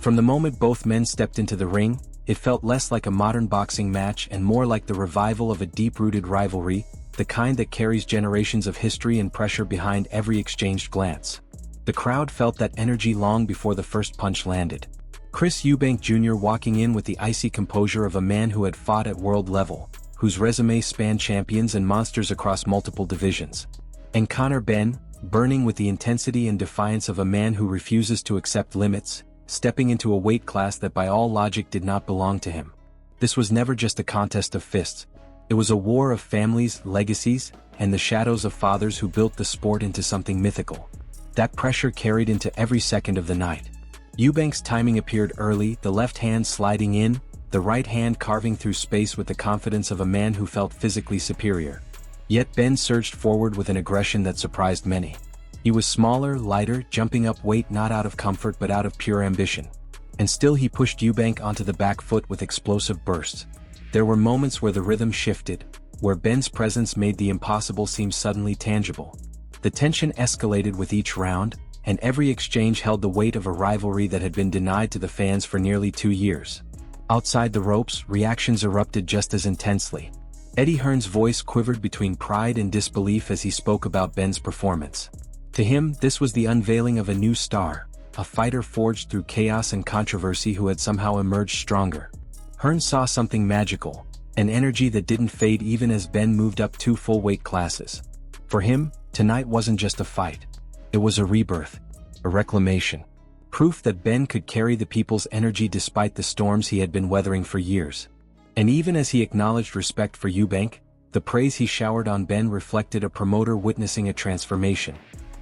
From the moment both men stepped into the ring, it felt less like a modern boxing match and more like the revival of a deep-rooted rivalry, the kind that carries generations of history and pressure behind every exchanged glance. The crowd felt that energy long before the first punch landed. Chris Eubank Jr. walking in with the icy composure of a man who had fought at world level, whose resume spanned champions and monsters across multiple divisions. And Connor Benn, burning with the intensity and defiance of a man who refuses to accept limits, stepping into a weight class that by all logic did not belong to him. This was never just a contest of fists. It was a war of families, legacies, and the shadows of fathers who built the sport into something mythical. That pressure carried into every second of the night. Eubank's timing appeared early, the left hand sliding in, the right hand carving through space with the confidence of a man who felt physically superior. Yet Benn surged forward with an aggression that surprised many. He was smaller, lighter, jumping up weight not out of comfort but out of pure ambition. And still he pushed Eubank onto the back foot with explosive bursts. There were moments where the rhythm shifted, where Benn's presence made the impossible seem suddenly tangible. The tension escalated with each round, and every exchange held the weight of a rivalry that had been denied to the fans for nearly 2 years. Outside the ropes, reactions erupted just as intensely. Eddie Hearn's voice quivered between pride and disbelief as he spoke about Benn's performance. To him, this was the unveiling of a new star, a fighter forged through chaos and controversy who had somehow emerged stronger. Hearn saw something magical, an energy that didn't fade even as Benn moved up 2 full weight classes. For him, tonight wasn't just a fight. It was a rebirth, a reclamation. Proof that Benn could carry the people's energy despite the storms he had been weathering for years. And even as he acknowledged respect for Eubank, the praise he showered on Benn reflected a promoter witnessing a transformation.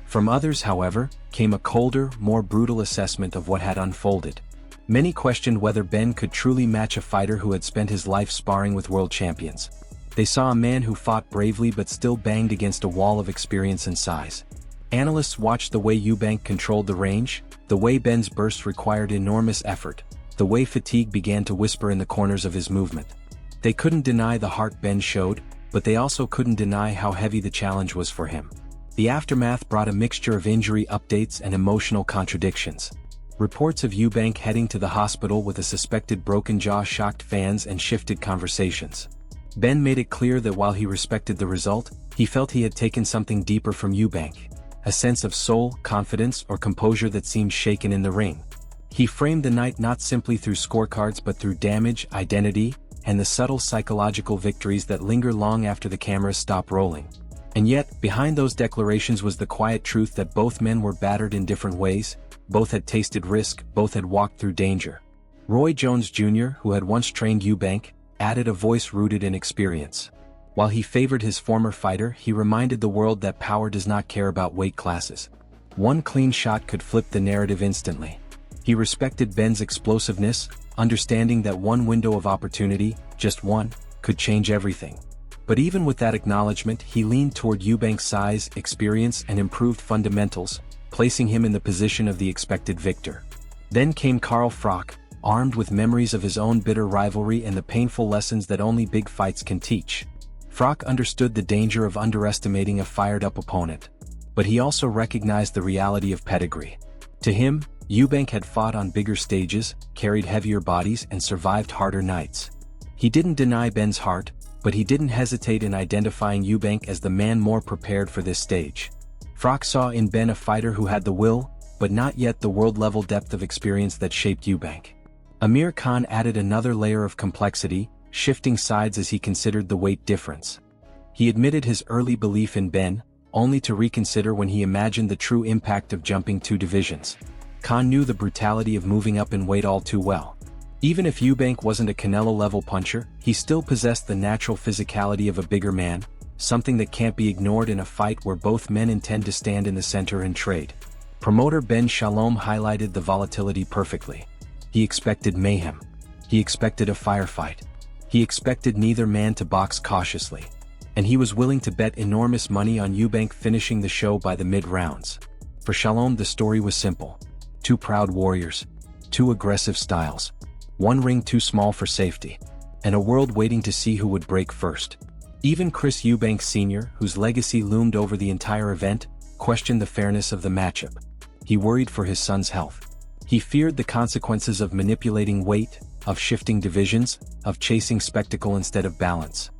From others, however, came a colder, more brutal assessment of what had unfolded. Many questioned whether Benn could truly match a fighter who had spent his life sparring with world champions. They saw a man who fought bravely but still banged against a wall of experience and size. Analysts watched the way Eubank controlled the range, the way Benn's bursts required enormous effort, the way fatigue began to whisper in the corners of his movement. They couldn't deny the heart Benn showed, but they also couldn't deny how heavy the challenge was for him. The aftermath brought a mixture of injury updates and emotional contradictions. Reports of Eubank heading to the hospital with a suspected broken jaw shocked fans and shifted conversations. Benn made it clear that while he respected the result, he felt he had taken something deeper from Eubank, a sense of soul, confidence, or composure that seemed shaken in the ring. He framed the night not simply through scorecards but through damage, identity, and the subtle psychological victories that linger long after the cameras stop rolling. And yet, behind those declarations was the quiet truth that both men were battered in different ways, both had tasted risk, both had walked through danger. Roy Jones Jr., who had once trained Eubank, added a voice rooted in experience. While he favored his former fighter, he reminded the world that power does not care about weight classes. One clean shot could flip the narrative instantly. He respected Benn's explosiveness, understanding that one window of opportunity, just one, could change everything. But even with that acknowledgement, he leaned toward Eubank's size, experience, and improved fundamentals, placing him in the position of the expected victor. Then came Carl Froch, armed with memories of his own bitter rivalry and the painful lessons that only big fights can teach. Froch understood the danger of underestimating a fired-up opponent, but he also recognized the reality of pedigree. To him, Eubank had fought on bigger stages, carried heavier bodies, and survived harder nights. He didn't deny Benn's heart, but he didn't hesitate in identifying Eubank as the man more prepared for this stage. Froch saw in Benn a fighter who had the will, but not yet the world-level depth of experience that shaped Eubank. Amir Khan added another layer of complexity, shifting sides as he considered the weight difference. He admitted his early belief in Benn, only to reconsider when he imagined the true impact of jumping 2 divisions. Khan knew the brutality of moving up in weight all too well. Even if Eubank wasn't a Canelo-level puncher, he still possessed the natural physicality of a bigger man, something that can't be ignored in a fight where both men intend to stand in the center and trade. Promoter Ben Shalom highlighted the volatility perfectly. He expected mayhem. He expected a firefight. He expected neither man to box cautiously. And he was willing to bet enormous money on Eubank finishing the show by the mid-rounds. For Shalom, the story was simple. 2 proud warriors. 2 aggressive styles. 1 ring too small for safety. And a world waiting to see who would break first. Even Chris Eubank Sr., whose legacy loomed over the entire event, questioned the fairness of the matchup. He worried for his son's health. He feared the consequences of manipulating weight, of shifting divisions, of chasing spectacle instead of balance.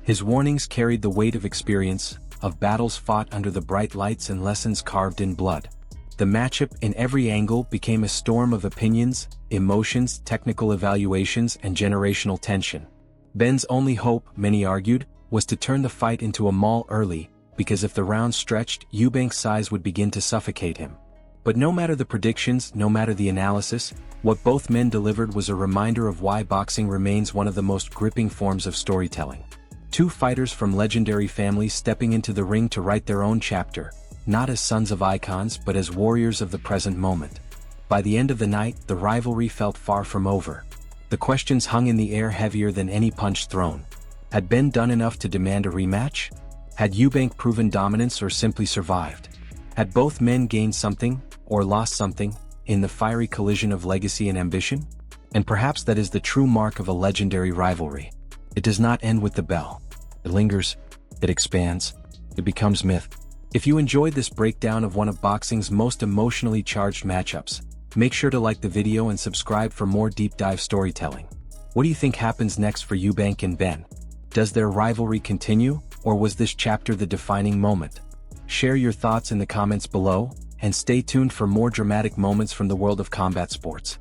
His warnings carried the weight of experience, of battles fought under the bright lights and lessons carved in blood. The matchup in every angle became a storm of opinions, emotions, technical evaluations, and generational tension. Benn's only hope, many argued, was to turn the fight into a maul early, because if the round stretched, Eubank's size would begin to suffocate him. But no matter the predictions, no matter the analysis, what both men delivered was a reminder of why boxing remains one of the most gripping forms of storytelling. Two fighters from legendary families stepping into the ring to write their own chapter, not as sons of icons but as warriors of the present moment. By the end of the night, the rivalry felt far from over. The questions hung in the air heavier than any punch thrown. Had Benn done enough to demand a rematch? Had Eubank proven dominance or simply survived? Had both men gained something, or lost something, in the fiery collision of legacy and ambition? And perhaps that is the true mark of a legendary rivalry. It does not end with the bell. It lingers, it expands, it becomes myth. If you enjoyed this breakdown of one of boxing's most emotionally charged matchups, make sure to like the video and subscribe for more deep dive storytelling. What do you think happens next for Eubank and Benn? Does their rivalry continue, or was this chapter the defining moment? Share your thoughts in the comments below, and stay tuned for more dramatic moments from the world of combat sports.